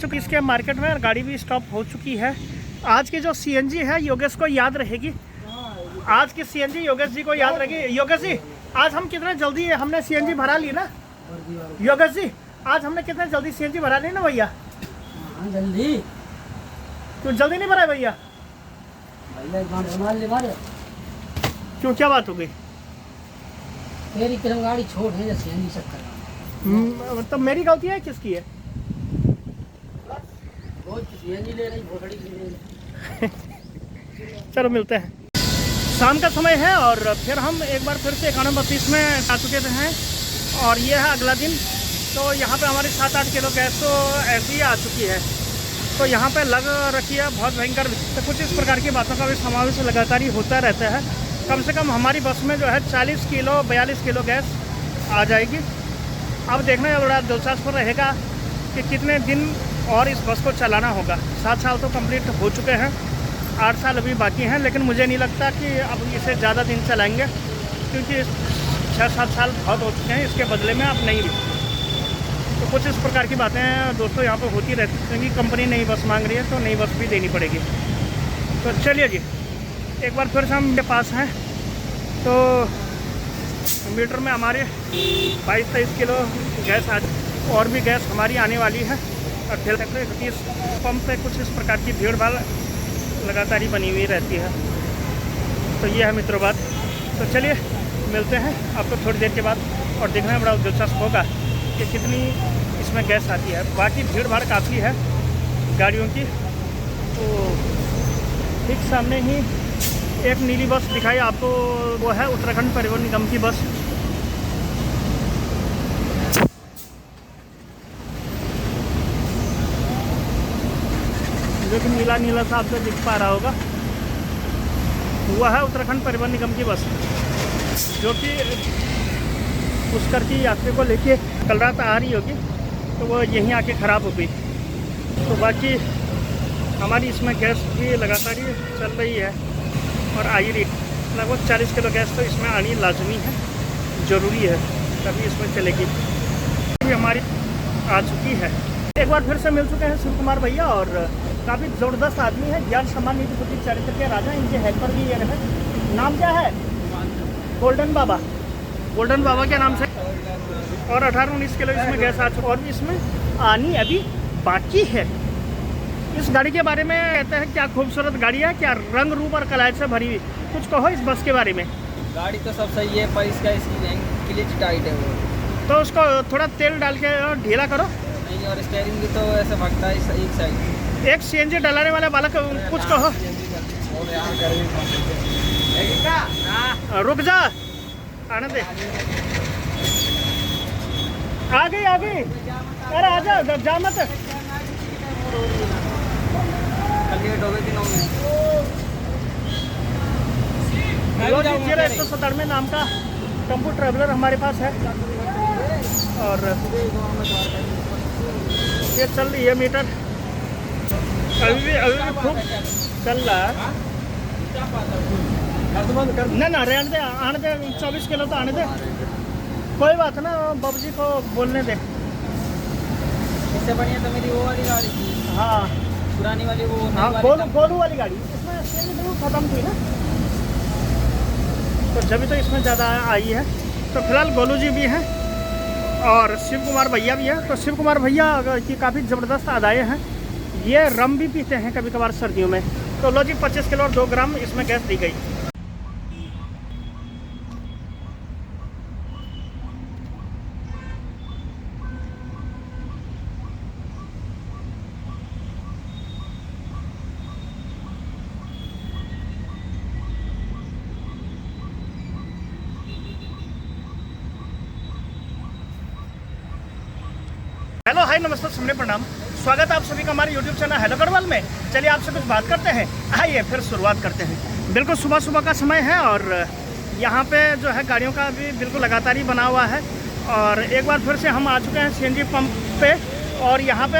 चुकी इसके मार्केट में, गाड़ी भी स्टॉप हो चुकी है। आज की जो सीएनजी है योगेश को याद रहेगी, आज की सीएनजी योगेश जी को याद रहेगी। योगेश जी आज हम कितने जल्दी हमने सीएनजी भरा ली ना। योगेश जी आज हमने कितने जल्दी सीएनजी भरा ली ना भैया। जल्दी क्यों जल्दी नहीं भरा भैया? क्यों क्या बात हो गई? मेरी किरण गाड़ी छोड़ है जैसे नहीं सकता। तो मेरी गलती है किसकी है? ले रही चलो मिलते हैं। शाम का समय है और फिर हम एक बार फिर से 9132 में आ चुके हैं और ये है अगला दिन। तो यहाँ पे हमारी 7-8 किलो गैस तो ऐसी ही आ चुकी है। तो यहाँ पे लग रखी है बहुत भयंकर। तो कुछ इस प्रकार की बातों का भी समावेश लगातार ही होता रहता है। कम से कम हमारी बस में जो है 40 किलो 42 किलो गैस आ जाएगी। अब देखना बड़ा दिलचस्प रहेगा कि कितने दिन और इस बस को चलाना होगा। 7 साल तो कंप्लीट हो चुके हैं, 8 साल अभी बाकी हैं, लेकिन मुझे नहीं लगता कि अब इसे ज़्यादा दिन चलाएंगे, क्योंकि 6-7 साल बहुत हो चुके हैं। इसके बदले में अब नहीं। तो कुछ इस प्रकार की बातें दोस्तों यहाँ पर होती रहती हैं, क्योंकि कंपनी नई बस मांग रही है तो नई बस भी देनी पड़ेगी। तो चलिए जी एक बार फिर से हम मेरे पास हैं। तो मीटर में हमारे 22-23 किलो गैस और भी गैस हमारी आने वाली है। और फिर 31 पंप पे कुछ इस प्रकार की भीड़ भाड़ लगातार ही बनी हुई रहती है। तो ये है मित्रों बात। तो चलिए मिलते हैं आपको थोड़ी देर के बाद और देखना है बड़ा दिलचस्प होगा कि कितनी इसमें गैस आती है। बाकी भीड़ भाड़ काफ़ी है गाड़ियों की। तो ठीक सामने ही एक नीली बस दिखाई आपको, वो है उत्तराखंड परिवहन निगम की बस। जो कि नीला नीला सा आपको दिख पा रहा होगा, वह है उत्तराखंड परिवहन निगम की बस, जो कि पुष्कर की यात्री को लेके कल रात आ रही होगी। तो वो यहीं आके ख़राब हो गई। तो बाकी हमारी इसमें गैस भी लगातार ही चल रही है और आ ही रही। लगभग 40 किलो गैस तो इसमें आनी लाजमी है, ज़रूरी है, तभी इसमें चलेगी। भी हमारी आ चुकी है। एक बार फिर से मिल चुके हैं शिव कुमार भैया और काफ़ी ज़बरदस्त आदमी है, ज्ञान सम्मान निधि बुद्धि चरित्र के राजा। इनके हेल्पर भी ये है। नाम क्या है? गोल्डन बाबा। गोल्डन बाबा के नाम से। और 18-19 किलो इसमें गैस आ चुकी और भी इसमें आनी अभी बाकी है। इस गाड़ी के बारे में कहते हैं क्या खूबसूरत गाड़ी है, क्या रंग रूप और कलायत से भरी हुई। कुछ कहो इस बस के बारे में। गाड़ी तो सब सही है, पर इसका क्लिच टाइट है वो। तो उसको थोड़ा तेल डाल के ढीला करो। नहीं, और स्टीयरिंग भी तो ऐसे भागता है एक साइड। एक सीएनजी डलाने वाले बालक कुछ कहो। रुक जा, आने दे। आ गई आ गई। अरे आ जा, जा मत। लेट हो गई दिनों में। 197 नाम का टेम्पो ट्रैवलर हमारे पास है और ये चल रही है मीटर। अभी भी खूब चल रहा है। ना रहने दे, आने दे। 24 किलो तो आने दे, कोई बात ना। बाबू जी को बोलने दे। इससे बढ़िया तो मेरी वो वाली गाड़ी थी। हाँ पुरानी वाली वो। हाँ गोलू वाली गाड़ी। इसमें सीएनजी खत्म थी ना, तो जब तो इसमें ज़्यादा आई है। तो फिलहाल गोलू जी भी हैं और शिव कुमार भैया भी है। तो शिव कुमार भैया की काफ़ी ज़बरदस्त अदाएँ हैं। ये रम भी पीते हैं कभी कभार सर्दियों में। तो लो जी 25 किलो और 2 ग्राम इसमें गैस दी गई। हेलो हाय नमस्ते सुनने प्रणाम, स्वागत है आप सभी का हमारे यूट्यूब चैनल हेलो गढ़वाल में। चलिए आपसे कुछ बात करते हैं। आइए फिर शुरुआत करते हैं। बिल्कुल सुबह सुबह का समय है और यहाँ पे जो है गाड़ियों का भी बिल्कुल लगातार ही बना हुआ है। और एक बार फिर से हम आ चुके हैं सीएनजी पंप पे। और यहाँ पे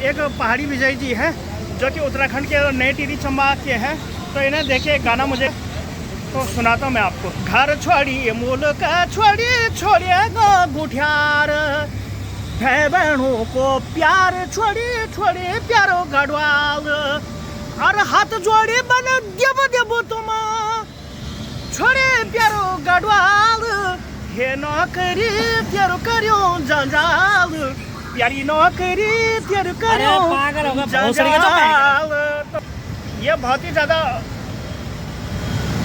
एक पहाड़ी विजय जी हैं जो कि उत्तराखंड के नए टिहरी चंबा के हैं। तो इन्हें देखिए गाना मुझे तो सुनाता हूँ मैं आपको। घर छोड़िए मुल्क छोड़िए छोड़िए गो गुठियार, भाई बहनों को प्यार छोड़े छोड़े प्यारो गढ़वाल और हाथ जोड़े बन देव देव तुम छोड़े प्यारो गढ़वाल हे नौकरी तेरो करियो जंजाल प्यारी नौकरी तेरो करियो जंजाल। तो ये बहुत ही ज़्यादा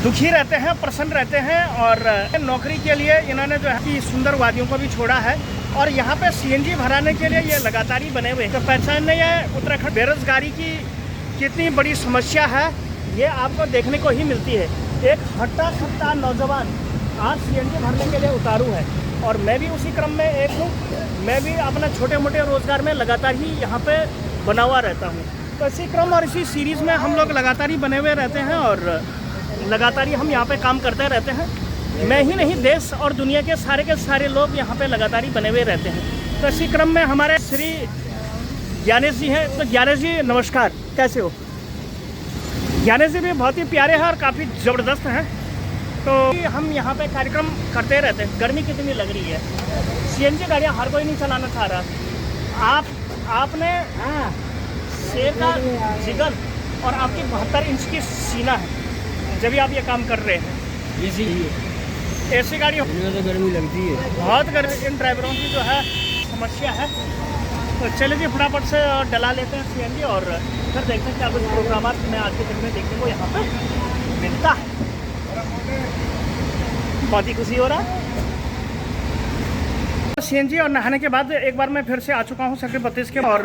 दुखी रहते हैं, प्रसन्न रहते हैं और नौकरी के लिए इन्होंने जो है कि सुंदर वादियों को भी छोड़ा है और यहाँ पे सीएनजी भराने के लिए ये लगातार ही बने हुए हैं। तो पहचान नहीं है उत्तराखंड बेरोजगारी की कितनी बड़ी समस्या है, ये आपको देखने को ही मिलती है। एक हट्टा कट्टा नौजवान आज सीएनजी भरने के लिए उतारू है और मैं भी उसी क्रम में एक हूँ। मैं भी अपना छोटे मोटे रोज़गार में लगातार ही यहाँ पे बना हुआ रहता हूँ। तो इसी क्रम और इसी सीरीज़ में हम लोग लगातार ही बने हुए रहते हैं और लगातार ही हम यहाँ पे काम करते रहते हैं। मैं ही नहीं, देश और दुनिया के सारे लोग यहाँ पे लगातार ही बने हुए रहते हैं। तो इसी क्रम में हमारे श्री ज्ञानेश जी हैं। तो ज्ञानेश जी नमस्कार, कैसे हो? ज्ञानेश जी भी बहुत ही प्यारे हैं और काफ़ी ज़बरदस्त हैं। तो हम यहाँ पे कार्यक्रम करते रहते हैं। गर्मी कितनी लग रही है, सीएनजी गाड़ियाँ हर कोई नहीं चलाना चाह रहा। आपने शेर का जिगर और आपकी 72 इंच की सीना है जब भी आप ये काम कर रहे हैं। इसीलिए ऐसी गाड़ी तो गर्मी लगती है, बहुत गर्मी इन ड्राइवरों की जो है समस्या है। तो चलिए जी फटाफट से डला लेते हैं सीएनजी और फिर देखते हैं क्या कुछ प्रोग्राम में आज के दिन में देखने को यहाँ पे मिलता है। बहुत ही खुशी हो रहा है। सीएनजी और नहाने के बाद एक बार मैं फिर से आ चुका हूँ सेक्टर 32 के और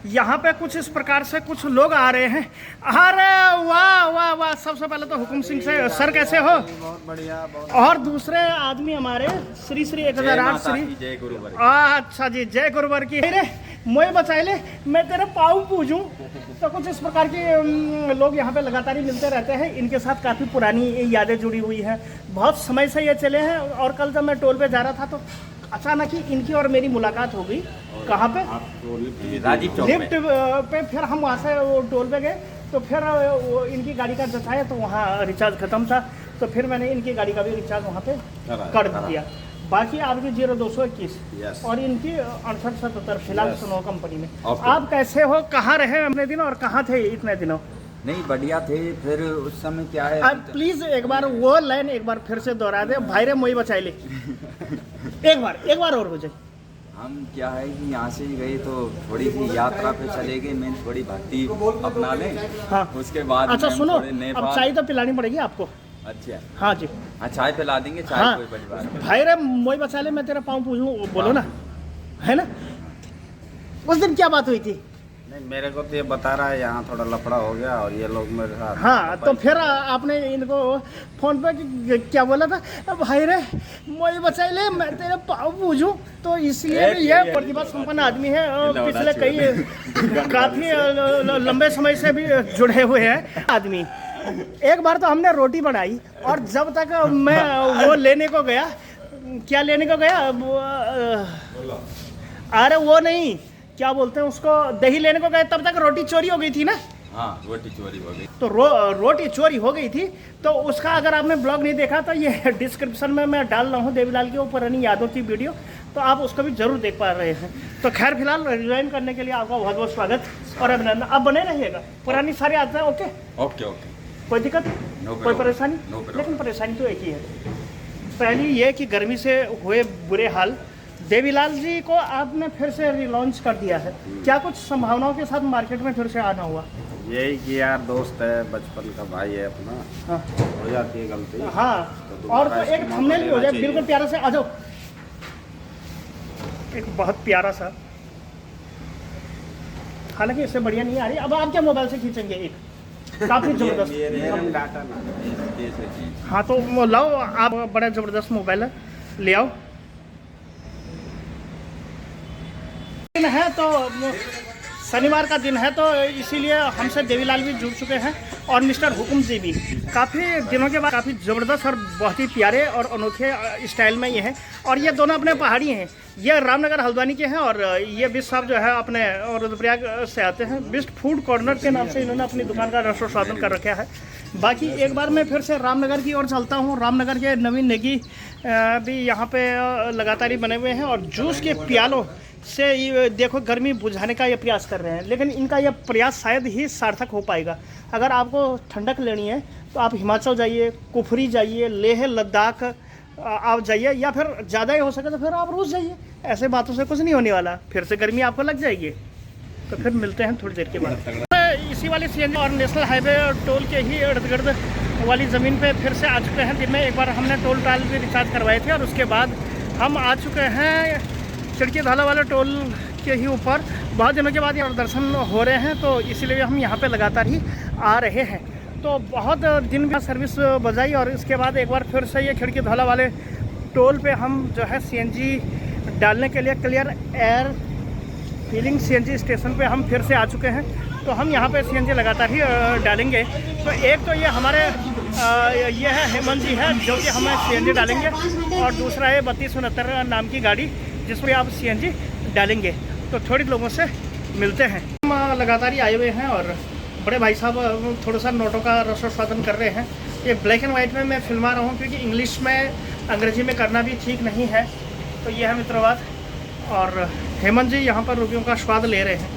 यहाँ पे कुछ इस प्रकार से कुछ लोग आ रहे हैं। अरे वाह वाह वाह, सबसे पहले तो हुकुम सिंह से सर कैसे हो? बहुत बढ़िया। और दूसरे आदमी हमारे श्री 1008 श्री जय गुरुवर। अच्छा जी, जय गुरुवर की। अरे मोए बचाए ले, मैं तेरे पाँव पूजूं। तो कुछ इस प्रकार के लोग यहाँ पे लगातार ही मिलते रहते हैं। इनके साथ काफ़ी पुरानी यादें जुड़ी हुई हैं, बहुत समय से ये चले हैं। और कल जब मैं टोल पे जा रहा था तो अचानक ही इनकी और मेरी मुलाकात हो गई। कहाँ पे? राजीव चौक लिफ्ट पे। फिर हम वहाँ से वो टोल पे गए तो फिर वो इनकी गाड़ी का जताया तो वहाँ रिचार्ज ख़त्म था, तो फिर मैंने इनकी गाड़ी का भी रिचार्ज वहाँ पे कर दिया। बाकी आपकी 0221 और इनकी 6877 फिलहाल सुनो कंपनी में। आप कैसे हो? कहाँ रहे अपने दिन और कहाँ थे इतने दिनों? नहीं बढ़िया थे। फिर उस समय क्या है, प्लीज एक बार वो लाइन एक बार फिर से दोहरा दे। भाई रे मोई बचाई ले, एक बार और हो जाए। हम क्या है कि यहाँ से गए तो थोड़ी सी यात्रा पे चले गए, मैं थोड़ी भक्ति अपना लें। हाँ। उसके बाद अच्छा सुनो, अब चाय तो पिलानी पड़ेगी आपको। अच्छा हाँ जी, हाँ चाय पिला देंगे। चाय हाँ। कोई बड़ी बात नहीं। भाई रे मोई बचा ले, मैं तेरा पाँव पूछूं, बोलो ना, है ना? उस दिन क्या बात हुई थी? नहीं, मेरे को तो ये बता रहा है यहाँ थोड़ा लफड़ा हो गया और ये लोग मेरे साथ। हाँ, तो फिर आपने इनको फोन पे क्या बोला था? भाई रे मोई बचाई ले, मैं तेरे पाँव पूछूं। तो इसलिए भी ये प्रतिभा संपन्न आदमी है और पिछले कई काफ़ी लंबे समय से भी जुड़े हुए हैं आदमी। एक बार तो हमने रोटी बनाई और जब तक मैं वो लेने को गया, क्या लेने को गया, अरे वो नहीं, क्या बोलते हैं उसको, दही लेने को गए, तब तक रोटी चोरी हो गई थी ना। हाँ रोटी चोरी हो गई। तो रोटी चोरी हो गई थी। तो उसका अगर आपने ब्लॉग नहीं देखा तो ये डिस्क्रिप्शन में मैं डाल रहा हूँ देवीलाल की वो पुरानी यादों की वीडियो, तो आप उसको भी जरूर देख पा रहे हैं। तो खैर फिलहाल ज्वाइन करने के लिए आपका बहुत बहुत स्वागत और अभिनंदन। आप बने रहिएगा, पुरानी सारी आदतें ओके ओके ओके, कोई दिक्कत कोई परेशानी? लेकिन परेशानी तो एक ही है, पहली ये कि गर्मी से हुए बुरे हाल। देवीलाल जी को आपने फिर से रिलॉन्च कर दिया है, क्या कुछ संभावनाओं के साथ मार्केट में फिर से आना हुआ? यही कि यार दोस्त है, बचपन का भाई है अपना। हाँ हो जाती है गलती। हाँ, तो और तो एक थंबनेल भी हो जाए बिल्कुल प्यारा से। आ जाओ, एक बहुत प्यारा सा, हालांकि इससे बढ़िया नहीं आ रही। अब आप क्या मोबाइल से खींचेंगे? एक काफ़ी ज़बरदस्त। डाटा ना। हाँ तो लाओ, आप बड़ा ज़बरदस्त मोबाइल है, ले आओ। दिन है तो शनिवार का दिन है, तो इसीलिए हमसे देवीलाल भी जुड़ चुके हैं और मिस्टर हुकुम जी भी। काफ़ी दिनों के बाद काफ़ी ज़बरदस्त और बहुत ही प्यारे और अनोखे स्टाइल में ये हैं। और ये दोनों अपने पहाड़ी हैं, ये रामनगर हल्द्वानी के हैं और ये बिस्ट साहब जो है अपने रुद्रप्रयाग से आते हैं। बिस्ट फूड कॉर्नर के नाम से इन्होंने अपनी दुकान का रसोई साधन कर रखा है। बाकी एक बार मैं फिर से रामनगर की ओर चलता हूँ। रामनगर के नवीन नेगी भी यहाँ पे लगातार ही बने हुए हैं और जूस के प्यालों से ये देखो गर्मी बुझाने का ये प्रयास कर रहे हैं, लेकिन इनका यह प्रयास शायद ही सार्थक हो पाएगा। अगर आपको ठंडक लेनी है तो आप हिमाचल जाइए, कुफरी जाइए, लेह लद्दाख आप जाइए, या फिर ज़्यादा ही हो सके तो फिर आप रूस जाइए। ऐसे बातों से कुछ नहीं होने वाला, फिर से गर्मी आपको लग जाएगी। तो फिर मिलते हैं थोड़ी देर के बाद। इसी वाली सीएनजी और नेशनल हाईवे और टोल के ही इर्द गिर्द वाली ज़मीन पे फिर से आ चुके हैं। दिन में एक बार हमने टोल ट्रायल भी रिचार्ज करवाए थे और उसके बाद हम आ चुके हैं खिड़की धाला वाले टोल के ही ऊपर। बहुत दिनों के बाद यहाँ दर्शन हो रहे हैं, तो इसीलिए हम यहाँ पे लगातार ही आ रहे हैं। तो बहुत दिन भी सर्विस बजाई और इसके बाद एक बार फिर से ये खिड़की धाला वाले टोल पे हम जो है सीएनजी डालने के लिए clear air filling CNG station पे हम फिर से आ चुके हैं। तो हम यहाँ पे सीएनजी लगातार ही डालेंगे। तो एक तो ये हमारे ये है हेमंत जी है जो कि हमें सीएनजी डालेंगे, और दूसरा है 3269 नाम की गाड़ी जिसमें आप सीएनजी डालेंगे। तो थोड़ी लोगों से मिलते हैं। हम लगातार ही आए हुए हैं और बड़े भाई साहब थोड़ा सा नोटों का रसोस्वादन कर रहे हैं। ये ब्लैक एंड वाइट में मैं फिल्मा रहा हूँ क्योंकि इंग्लिश में अंग्रेजी में करना भी ठीक नहीं है। तो ये है मित्रवाद, और हेमंत जी यहाँ पर रोगियों का स्वाद ले रहे हैं।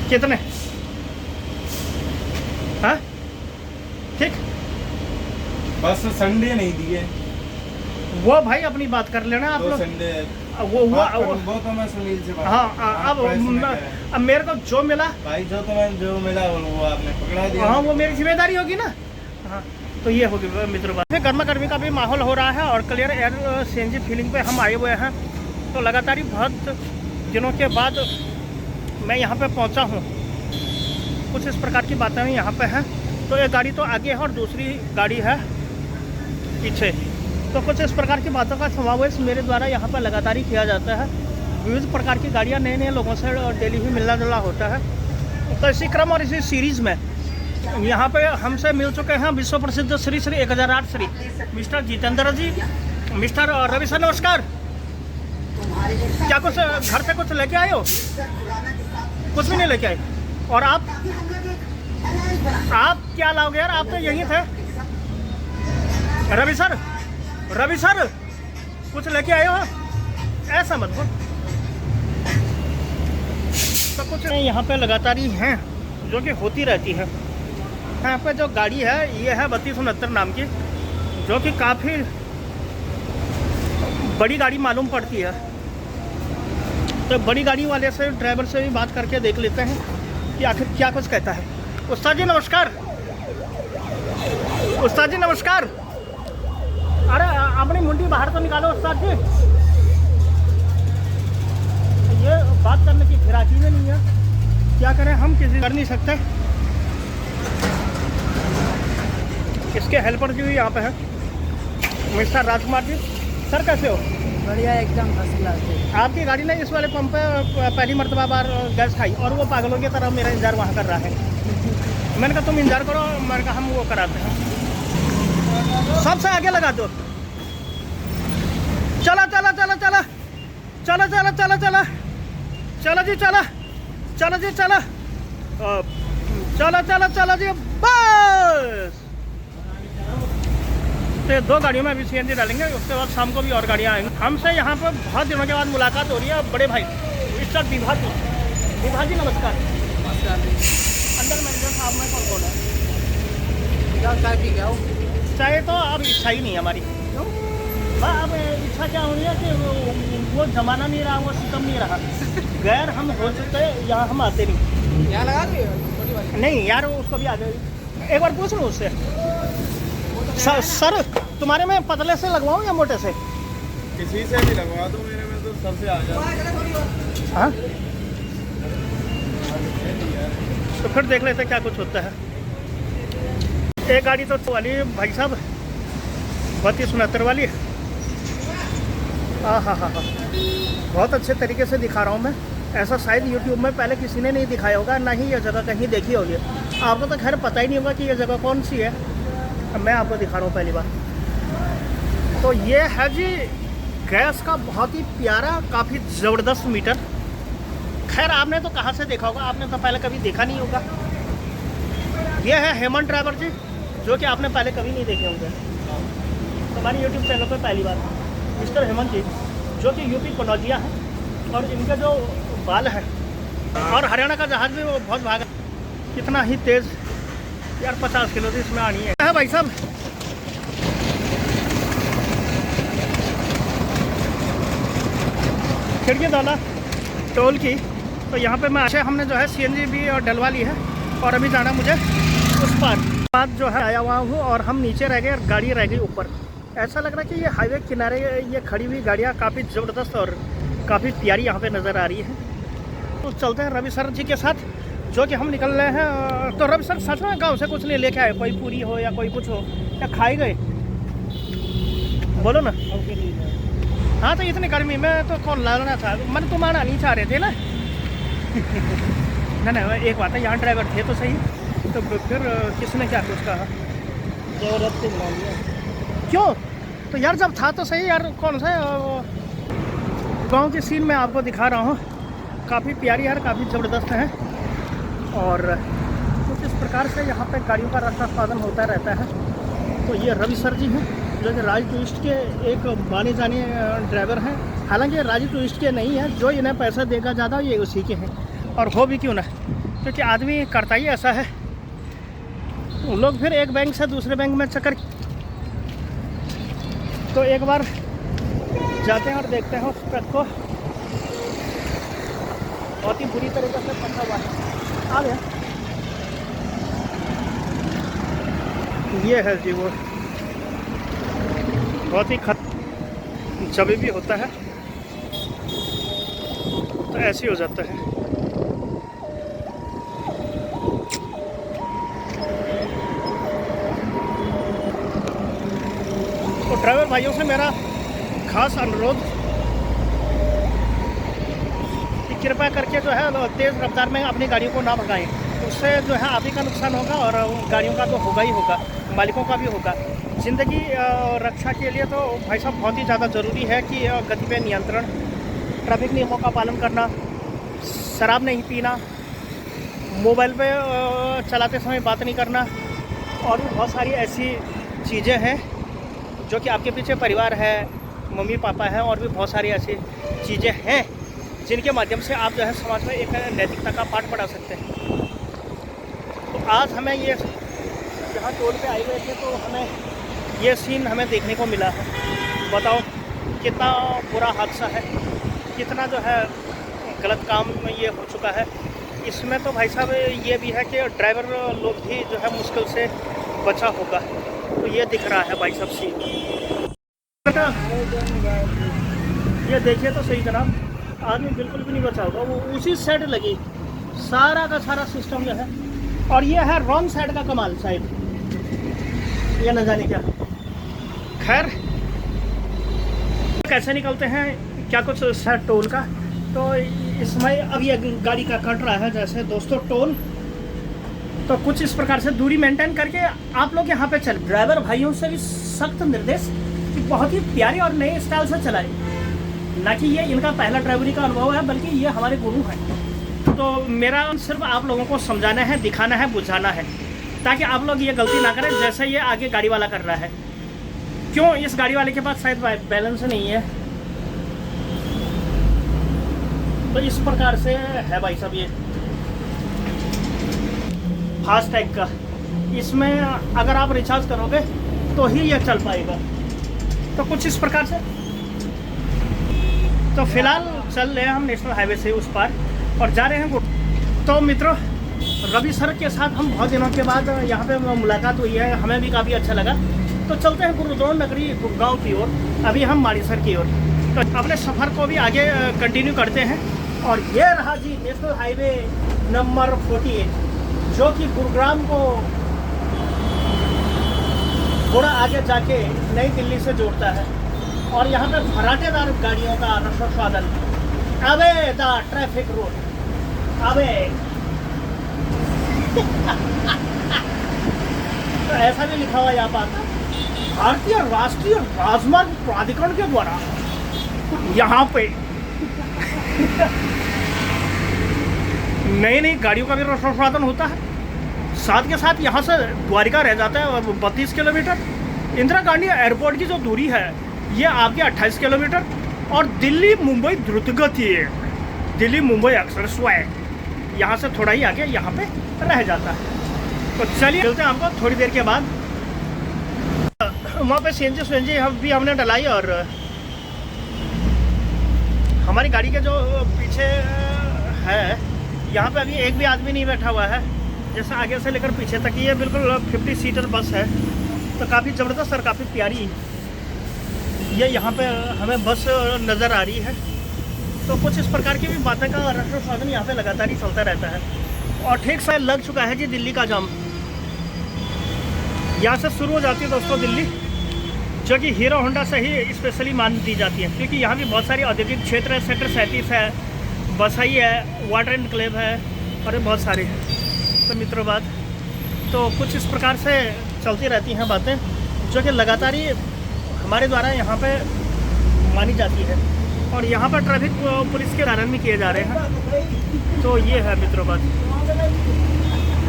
कितने? हाँ ठीक, बस संडे नहीं दिए वो भाई अपनी बात कर लेना आप लोग। संडे वो तो मैं सुनील से बात हाँ अब मेरे को जो मिला भाई, जो मिला वो आपने पकड़ा दिया। हाँ वो मेरी जिम्मेदारी होगी ना। हाँ तो ये होगी मित्रों बात। गर्मा गर्मी का भी माहौल हो रहा है और क्लियर एयर सीएनजी फीलिंग पे हम आए हुए हैं। तो लगातार ही बहुत दिनों के बाद मैं यहाँ पे पहुँचा हूँ। कुछ इस प्रकार की बातें यहाँ पे हैं। तो एक गाड़ी तो आगे है और दूसरी गाड़ी है पीछे। तो कुछ इस प्रकार की बातों का समावेश मेरे द्वारा यहाँ पर लगातार ही किया जाता है। विविध प्रकार की गाड़ियाँ नए नए लोगों से डेली ही मिलना जुलना होता है। तो इसी क्रम और इसी सीरीज़ में यहाँ पे हमसे मिल चुके हैं विश्व प्रसिद्ध श्री श्री 1008 श्री मिस्टर जितेंद्र जी। मिस्टर रवि सर नमस्कार। क्या कुछ घर से कुछ लेके आए हो? कुछ भी नहीं लेके आए। और आप क्या लाओगे यार? आप तो यहीं थे। रवि सर कुछ लेके आए हो? ऐसा मत बोल। तो कुछ नहीं, यहाँ पे लगातार ही हैं जो कि होती रहती है। यहाँ पे जो गाड़ी है ये है 3269 नाम की, जो कि काफ़ी बड़ी गाड़ी मालूम पड़ती है। तो बड़ी गाड़ी वाले से ड्राइवर से भी बात करके देख लेते हैं कि आखिर क्या कुछ कहता है। उस्ताद जी नमस्कार। उस्ताद जी नमस्कार। अरे अपनी मुंडी बाहर तो निकालो उस्ताद जी। ये बात करने की फिराकी में नहीं है, क्या करें हम, किसी कर नहीं सकते। इसके हेल्पर जी भी यहाँ पे है मिस्टर राजकुमार जी। सर कैसे हो? बढ़िया एकदम फर्स्ट क्लास है। आपकी गाड़ी ने इस वाले पंप पे पहली मरतबा बार गैस खाई और वो पागलों की तरह मेरा इंतजार वहाँ कर रहा है। मैंने कहा तुम इंतजार करो, मैंने कहा हम वो कराते हैं। सबसे आगे लगा दो। चला चला चला चला चला चला चला चला चला जी चला चला जी चला चला चला चला जी बस। तो 2 गाड़ियों में अभी सीएनजी डालेंगे, उसके बाद शाम को भी और गाड़ियाँ आएंगी। हमसे यहाँ पर बहुत दिनों के बाद मुलाकात हो रही है। बड़े भाई मिस्टर विभा जी नमस्कार। अंदर मैनेजर साहब में कौन है? क्या चाय पी गया हो? चाहे तो अब इच्छा ही नहीं हमारी। अब इच्छा क्या होनी है कि वो जमाना नहीं रहा, वो सितम नहीं रहा। गैर हम हो चुके, यहाँ हम आते नहीं। यहाँ लगा दी नहीं यार, उसको भी आ जाएगी। एक बार पूछ लूँ उससे। सर तुम्हारे में पतले से लगवाऊँ या मोटे से? किसी से भी लगवा दो, मेरे में तो सबसे आ जाए। हाँ तो फिर देख लेते क्या कुछ होता है। एक गाड़ी तो वाली भाई साहब 3269 वाली। हाँ हाँ हाँ हाँ, बहुत अच्छे तरीके से दिखा रहा हूँ मैं। ऐसा शायद यूट्यूब में पहले किसी ने नहीं दिखाया होगा, ना ही ये जगह कहीं देखी होगी। आपको तो खैर पता ही नहीं होगा कि ये जगह कौन सी है। मैं आपको दिखा रहा हूँ पहली बार। तो ये है जी गैस का बहुत ही प्यारा, काफ़ी ज़बरदस्त मीटर। खैर आपने तो कहाँ से देखा होगा, आपने तो पहले कभी देखा नहीं होगा। ये है हेमंत ड्राइवर जी, जो कि आपने पहले कभी नहीं देखे होंगे। हमारे यूट्यूब चैनल पर पहली बार मिस्टर हेमंत जी, जो कि यूपी कनौजिया है, और इनका जो बाल है, और हरियाणा का जहाज़ भी वो बहुत भागा, कितना ही तेज़ यार, 50 किलो से इसमें आनी है भाई साहब। खिड़की दौला टोल की, तो यहाँ पे मैं अच्छे हमने जो है CNG भी और डलवा ली है, और अभी जाना मुझे उस पार बात जो है आया हुआ हूँ, और हम नीचे रह गए और गाड़ी रह गई ऊपर। ऐसा लग रहा है कि ये हाईवे किनारे ये खड़ी हुई गाड़ियाँ काफ़ी ज़बरदस्त और काफ़ी प्यारी यहाँ पे नज़र आ रही है। तो चलते हैं रवि सर जी के साथ, जो कि हम निकल रहे हैं। तो रवि सर सच में गाँव से कुछ नहीं लेके आए, कोई पूरी हो या कोई कुछ हो, या खाए गए, बोलो ना। हाँ, तो इतनी गर्मी में तो कौन लाना था, मन तुम आना नहीं चाह रहे थे ना। नहीं, एक बात है, यहाँ ड्राइवर थे तो सही, तो फिर किसने क्या कुछ कहा, जबरदस्ती बुला लिया। क्यों? तो यार जब था तो सही यार। कौन सा गांव की सीन मैं आपको दिखा रहा हूँ, काफ़ी प्यारी यार, काफ़ी ज़बरदस्त है। और कुछ इस प्रकार से यहाँ पे गाड़ियों का रास्ता साधन होता रहता है। तो ये रवि सर जी हैं, जो कि राज टूरिस्ट के एक माने जाने ड्राइवर हैं। हालांकि राज टूरिस्ट के नहीं है, जो इन्हें पैसा देगा ज़्यादा ये उसी के हैं, और हो भी क्यों ना, क्योंकि आदमी करता ही ऐसा है। लोग फिर एक बैंक से दूसरे बैंक में चक्कर, तो एक बार जाते हैं और देखते हैं उस ट्रक को। बहुत ही बुरी तरीके से फंसा हुआ है। आ गया, ये है जी वो, बहुत ही जब भी होता है तो ऐसे ही हो जाता है। तो ड्राइवर भाइयों से मेरा खास अनुरोध कि कृपया करके जो है तेज़ रफ्तार में अपनी गाड़ियों को ना भगाएं। उससे जो है आप ही का नुकसान होगा, और गाड़ियों का तो होगा ही होगा, मालिकों का भी होगा। ज़िंदगी रक्षा के लिए तो भाई साहब बहुत ही ज़्यादा ज़रूरी है कि गति पे नियंत्रण, ट्रैफिक नियमों का पालन करना, शराब नहीं पीना, मोबाइल पे चलाते समय बात नहीं करना, और भी बहुत सारी ऐसी चीज़ें हैं जो कि आपके पीछे परिवार है, मम्मी पापा है, और भी बहुत सारी ऐसी चीज़ें हैं जिनके माध्यम से आप जो है समाज में एक नैतिकता का पाठ पढ़ा सकते हैं। तो आज हमें ये जहाँ टोल पे आए हुए थे, तो हमें ये सीन हमें देखने को मिला है। बताओ कितना बुरा हादसा है, कितना जो है गलत काम ये हो चुका है। इसमें तो भाई साहब ये भी है कि ड्राइवर लोग भी जो है मुश्किल से बचा होगा। तो ये दिख रहा है भाई साहब सीन, ये देखिए तो सही जनाब, आदमी बिल्कुल भी नहीं बचा होगा। वो उसी साइड लगी, सारा का सारा सिस्टम जो है। और ये है रॉन्ग साइड का कमाल, साइड ये न जाने क्या। खैर, कैसे निकलते हैं, क्या कुछ सर टोल का। तो इसमें अब ये गाड़ी का कट रहा है जैसे दोस्तों टोल, तो कुछ इस प्रकार से दूरी मेंटेन करके आप लोग यहाँ पे चल। ड्राइवर भाइयों से भी सख्त निर्देश कि बहुत ही प्यारी और नए स्टाइल से चलाए, ना कि ये इनका पहला ड्राइवरी का अनुभव है, बल्कि ये हमारे गुरु हैं। तो मेरा सिर्फ आप लोगों को समझाना है, दिखाना है, बुझाना है, ताकि आप लोग ये गलती ना करें जैसे ये आगे गाड़ी वाला कर रहा है। क्यों? इस गाड़ी वाले के पास शायद बैलेंस नहीं है। तो इस प्रकार से है भाई साहब ये फास्टैग का। इसमें अगर आप रिचार्ज करोगे तो ही ये चल पाएगा। तो कुछ इस प्रकार से। तो फिलहाल चल रहे हैं हम नेशनल हाईवे से उस पार और जा रहे हैं। तो मित्रों, रवि सर के साथ हम बहुत दिनों के बाद यहाँ पे मुलाकात हुई है, हमें भी काफ़ी अच्छा लगा। तो चलते हैं गुरुद्रोण नगरी गुड़गांव की ओर, अभी हम माड़ीसर की ओर। तो अपने सफ़र को भी आगे कंटिन्यू करते हैं। और ये रहा जी नेशनल हाईवे नंबर 48, जो कि गुरुग्राम को थोड़ा आगे जाके नई दिल्ली से जोड़ता है। और यहाँ पे भराटेदार गाड़ियों का रसोस्वादन। अबे द ट्रैफिक रूल, अबे तो ऐसा भी लिखा हुआ यहाँ पर, भारतीय राष्ट्रीय राजमार्ग प्राधिकरण के द्वारा यहाँ पे नई नई गाड़ियों का भी रसोस्वादन होता है। साथ के साथ यहाँ से द्वारिका रह जाता है 32 किलोमीटर, इंदिरा गांधी एयरपोर्ट की जो दूरी है ये आपके 28 किलोमीटर और दिल्ली मुंबई द्रुतगति दिल्ली मुंबई एक्सप्रेस वे यहाँ से थोड़ा ही आगे यहाँ पे रह जाता है। तो चलिए चलते हैं आपको थोड़ी देर के बाद। वहाँ पे सीएनजी भी हमने डलाई और हमारी गाड़ी के जो पीछे है यहाँ पे अभी एक भी आदमी नहीं बैठा हुआ है। जैसे आगे से लेकर पीछे तक ये बिल्कुल 50 सीटर बस है, तो काफ़ी ज़बरदस्त और काफ़ी प्यारी ये यहाँ पे हमें बस नज़र आ रही है। तो कुछ इस प्रकार की भी बातें का रक्षा साधन यहाँ पे लगातार ही चलता रहता है। और ठीक से लग चुका है जी दिल्ली का जाम। यहाँ से शुरू हो जाती है दोस्तों दिल्ली, जो कि हीरो होंडा से ही स्पेशली मान दी जाती है, क्योंकि यहाँ भी बहुत सारी औद्योगिक क्षेत्र है। सेक्टर 37 है, बसाई है, वाटर एनक्लेव है और बहुत सारे तो मित्रों बात तो कुछ इस प्रकार से चलती रहती हैं बातें, जो कि लगातार ही हमारे द्वारा यहाँ पे मानी जाती है। और यहाँ पर ट्रैफिक पुलिस के कारण भी किए जा रहे हैं। तो ये है मित्रों बात।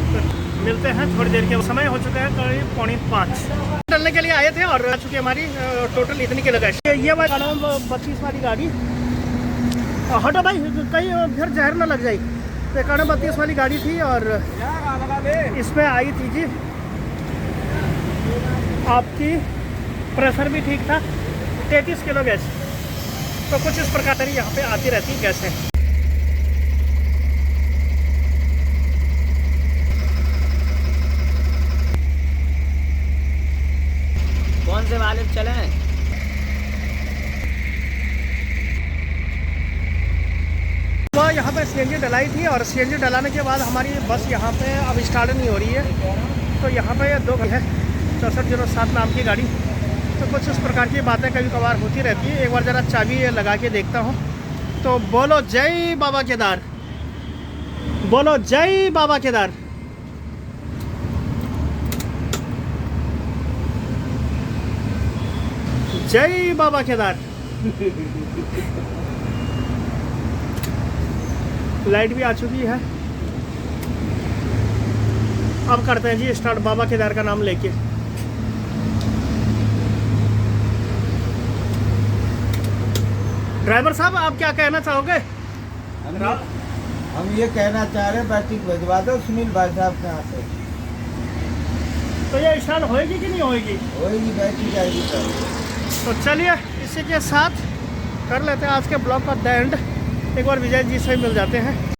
तो मिलते हैं थोड़ी देर के, समय हो चुका है करीब 4:45 चलने के लिए आए थे और आ चुकी हमारी टोटल इतनी की लगाई। ये वाला 32 वाली गाड़ी हटो भाई, कहीं फिर जहर ना लग जाए। तो 32 वाली गाड़ी थी और इसमें आई थी जी आपकी प्रेशर भी ठीक था, 33 किलो गैस। तो कुछ इस प्रकार से यहाँ पे आती रहती गैसें। कौन से वाले चले? तो यहाँ पे सीएनजी डलाई थी और सीएनजी डलाने के बाद हमारी बस यहाँ पे अब स्टार्ट नहीं हो रही है। तो यहाँ पे 2 है 6407 नाम की गाड़ी। तो कुछ इस प्रकार की बातें कभी कभार होती रहती है। एक बार ज़रा चाबी लगा के देखता हूँ। तो बोलो जय बाबा केदार, बोलो जय बाबा केदार। जय बाबा केदार। लाइट भी आ चुकी है। अब करते हैं जी स्टार्ट बाबा केदार का नाम लेके। ड्राइवर साहब आप क्या कहना चाहोगे? हम ये कहना चाह रहे हैं बैटरी भिजवा दो सुनील भाई साहब के यहाँ से। तो ये स्टार्ट होएगी कि नहीं होएगी? होएगी, बैटरी जाएगी सर। तो चलिए इसी के साथ कर लेते हैं आज के ब्लॉग का द एंड। एक बार विजय जी से मिल जाते हैं।